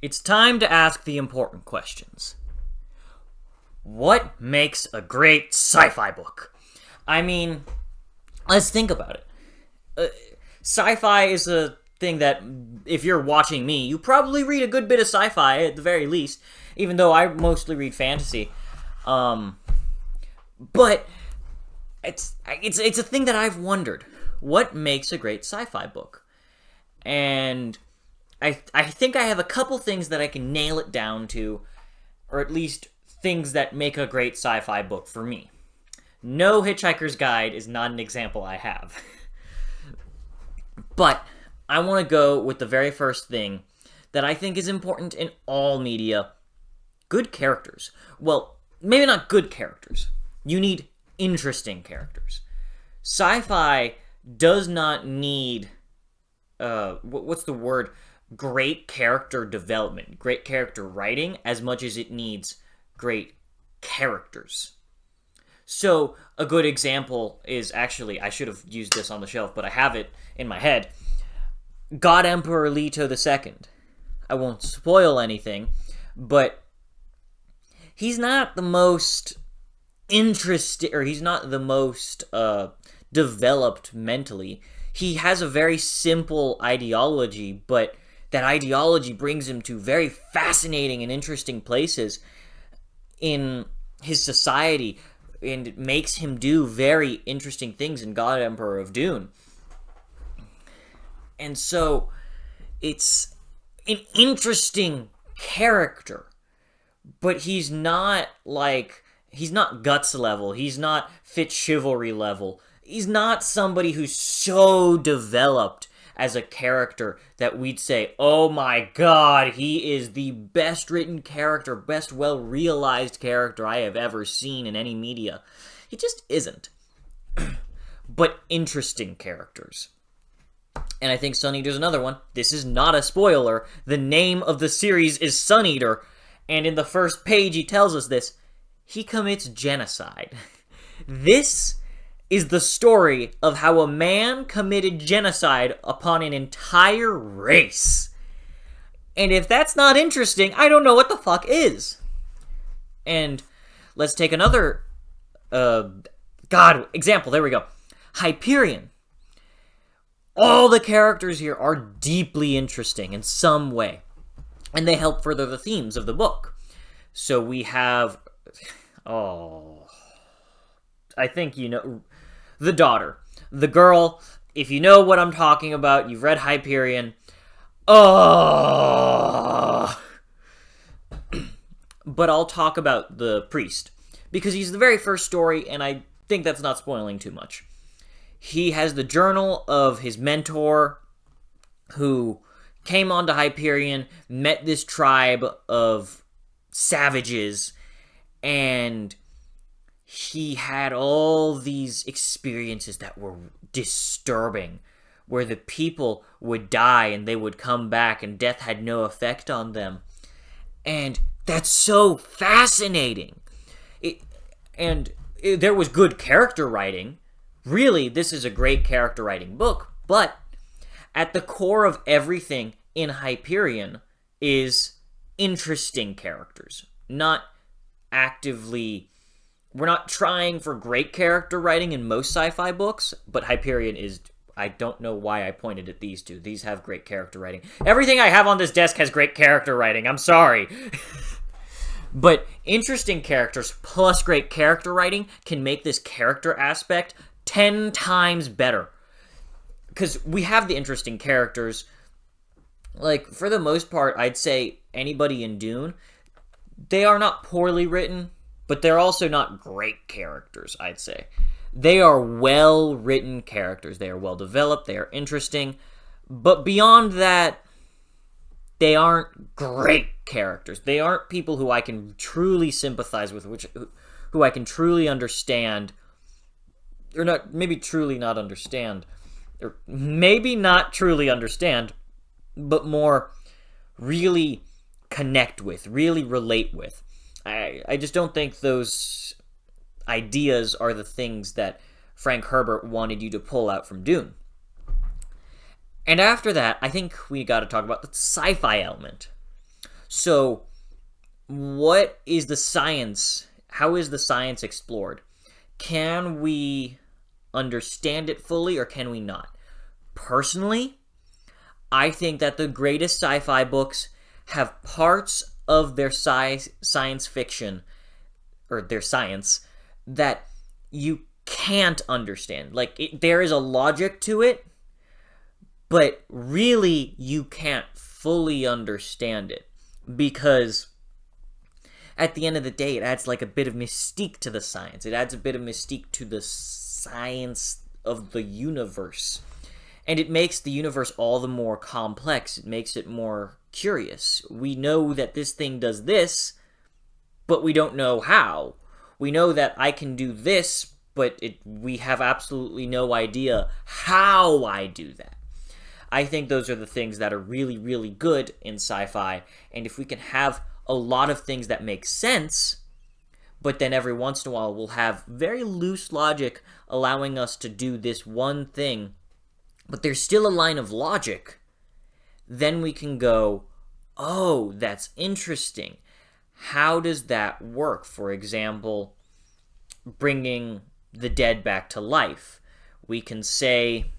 It's time to ask the important questions. What makes a great sci-fi book? I mean, let's think about it. Sci-fi is a thing that, if you're watching me, you probably read a good bit of sci-fi at the very least, even though I mostly read fantasy. But it's a thing that I've wondered. What makes a great sci-fi book? And I think I have a couple things that I can nail it down to, or at least things that make a great sci-fi book for me. No Hitchhiker's Guide is not an example I have. But I want to go with the very first thing that I think is important in all media. Good characters. Well, maybe not good characters. You need interesting characters. Sci-fi does not need, what's the word? Great character development, great character writing, as much as it needs great characters. So, a good example is actually, I should have used this on the shelf, but I have it in my head. God Emperor Leto II. I won't spoil anything, but he's not the most interesting, or he's not the most developed mentally. He has a very simple ideology, but that ideology brings him to very fascinating and interesting places in his society, and it makes him do very interesting things in God Emperor of Dune. And so, it's an interesting character, but he's not Guts level, he's not Fit Chivalry level, he's not somebody who's so developed as a character that we'd say, oh my god, he is the best written character, best well-realized character I have ever seen in any media. He just isn't. But interesting characters. And I think Sun Eater's another one. This is not a spoiler. The name of the series is Sun Eater, and in the first page he tells us this. He commits genocide. This is the story of how a man committed genocide upon an entire race. And if that's not interesting, I don't know what the fuck is. And let's take another, example. There we go. Hyperion. All the characters here are deeply interesting in some way, and they help further the themes of the book. So we have, I think you know, the daughter, the girl. If you know what I'm talking about, you've read Hyperion. But I'll talk about the priest, because he's the very first story, and I think that's not spoiling too much. He has the journal of his mentor, who came onto Hyperion, met this tribe of savages, and he had all these experiences that were disturbing, where the people would die and they would come back and death had no effect on them. And that's so fascinating. There was good character writing. Really, this is a great character writing book, but at the core of everything in Hyperion is interesting characters. We're not trying for great character writing in most sci-fi books, but Hyperion is, I don't know why I pointed at these two. These have great character writing. Everything I have on this desk has great character writing, I'm sorry. But interesting characters plus great character writing can make this character aspect 10 times better. Because we have the interesting characters. Like, for the most part, I'd say anybody in Dune, they are not poorly written, but they're also not great characters, I'd say. They are well-written characters. They are well-developed. They are interesting. But beyond that, they aren't great characters. They aren't people who I can truly sympathize with, who I can truly understand. Or not, maybe truly not understand. Or maybe not truly understand, but more really connect with, really relate with. I just don't think those ideas are the things that Frank Herbert wanted you to pull out from Dune. And after that, I think we got to talk about the sci-fi element. So, what is the science? How is the science explored? Can we understand it fully or can we not? Personally, I think that the greatest sci-fi books have parts of their science fiction, or their science, that you can't understand. Like, there is a logic to it, but really you can't fully understand it. Because at the end of the day, it adds like a bit of mystique to the science. It adds a bit of mystique to the science of the universe. And it makes the universe all the more complex. It makes it more curious. We know that this thing does this, but we don't know how. We know that I can do this, but we have absolutely no idea how I do that. I think those are the things that are really, really good in sci-fi. And if we can have a lot of things that make sense, but then every once in a while we'll have very loose logic allowing us to do this one thing, but there's still a line of logic, then we can go, oh, that's interesting. How does that work? For example, bringing the dead back to life. We can say,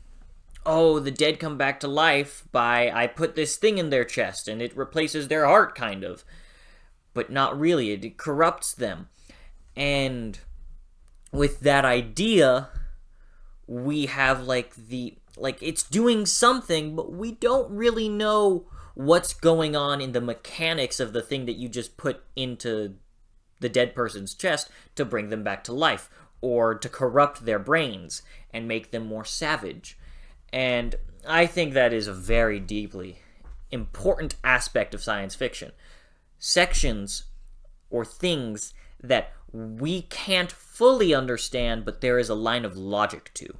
oh, the dead come back to life by I put this thing in their chest and it replaces their heart, kind of. But not really. It corrupts them. And with that idea, we have it's doing something, but we don't really know what's going on in the mechanics of the thing that you just put into the dead person's chest to bring them back to life, or to corrupt their brains and make them more savage. And I think that is a very deeply important aspect of science fiction. Sections or things that we can't fully understand, but there is a line of logic to.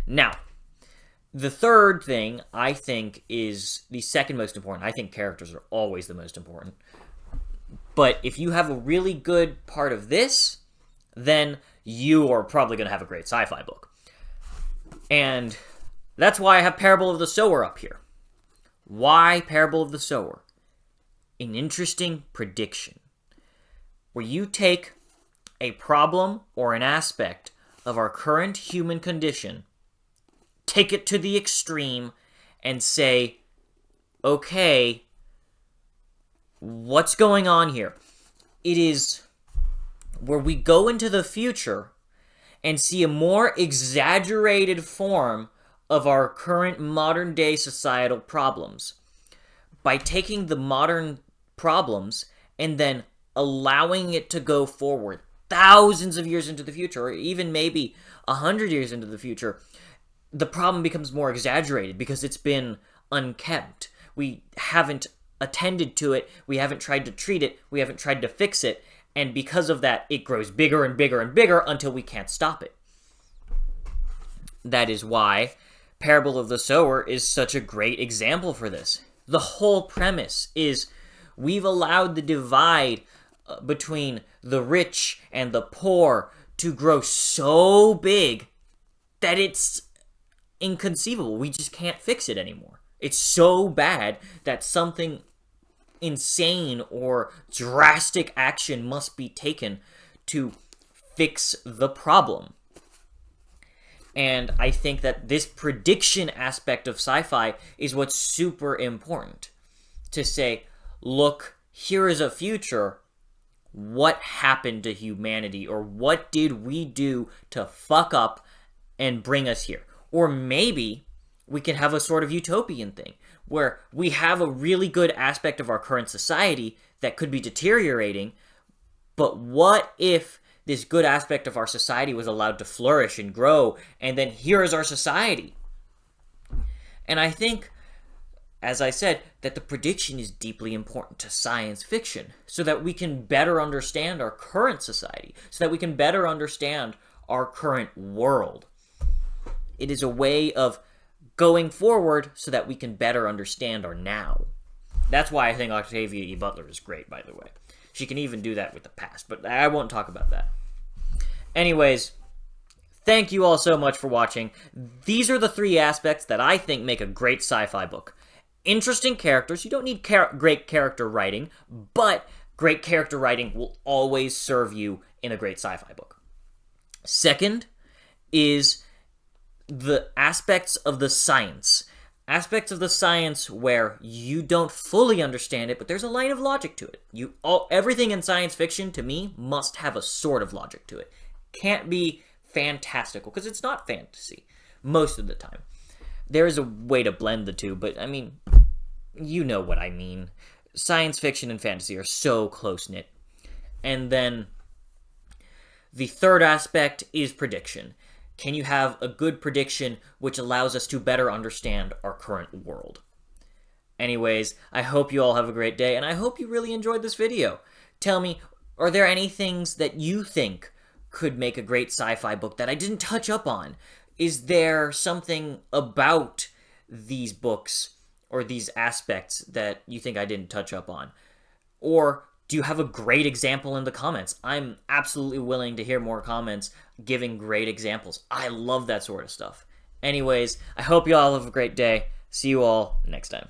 Now, the third thing I think is the second most important. I think characters are always the most important. But if you have a really good part of this, then you are probably going to have a great sci-fi book. And that's why I have Parable of the Sower up here. Why Parable of the Sower? An interesting prediction, where you take a problem or an aspect of our current human condition, take it to the extreme, and say, okay, what's going on here? It is where we go into the future and see a more exaggerated form of our current modern-day societal problems. By taking the modern problems and then allowing it to go forward thousands of years into the future, or even maybe 100 years into the future, the problem becomes more exaggerated because it's been unkept. We haven't attended to it, we haven't tried to treat it, we haven't tried to fix it, and because of that, it grows bigger and bigger and bigger until we can't stop it. That is why Parable of the Sower is such a great example for this. The whole premise is we've allowed the divide between the rich and the poor to grow so big that it's inconceivable. We just can't fix it anymore. It's so bad that something insane or drastic action must be taken to fix the problem. And I think that this prediction aspect of sci-fi is what's super important. To say, look, here is a future. What happened to humanity? Or what did we do to fuck up and bring us here? Or maybe we can have a sort of utopian thing, where we have a really good aspect of our current society that could be deteriorating, but what if this good aspect of our society was allowed to flourish and grow, and then here is our society? And I think, as I said, that the prediction is deeply important to science fiction, so that we can better understand our current society, so that we can better understand our current world. It is a way of going forward so that we can better understand our now. That's why I think Octavia E. Butler is great, by the way. She can even do that with the past, but I won't talk about that. Anyways, thank you all so much for watching. These are the three aspects that I think make a great sci-fi book. interesting characters. You don't need great character writing, but great character writing will always serve you in a great sci-fi book. Second is the aspects of the science. Aspects of the science where you don't fully understand it, but there's a line of logic to it. Everything in science fiction, to me, must have a sort of logic to it. Can't be fantastical, because it's not fantasy most of the time. There is a way to blend the two, but I mean, you know what I mean. Science fiction and fantasy are so close-knit. And then the third aspect is prediction. Can you have a good prediction which allows us to better understand our current world? Anyways, I hope you all have a great day, and I hope you really enjoyed this video. Tell me, are there any things that you think could make a great sci-fi book that I didn't touch up on? Is there something about these books or these aspects that you think I didn't touch up on? Or do you have a great example in the comments? I'm absolutely willing to hear more comments giving great examples. I love that sort of stuff. Anyways, I hope you all have a great day. See you all next time.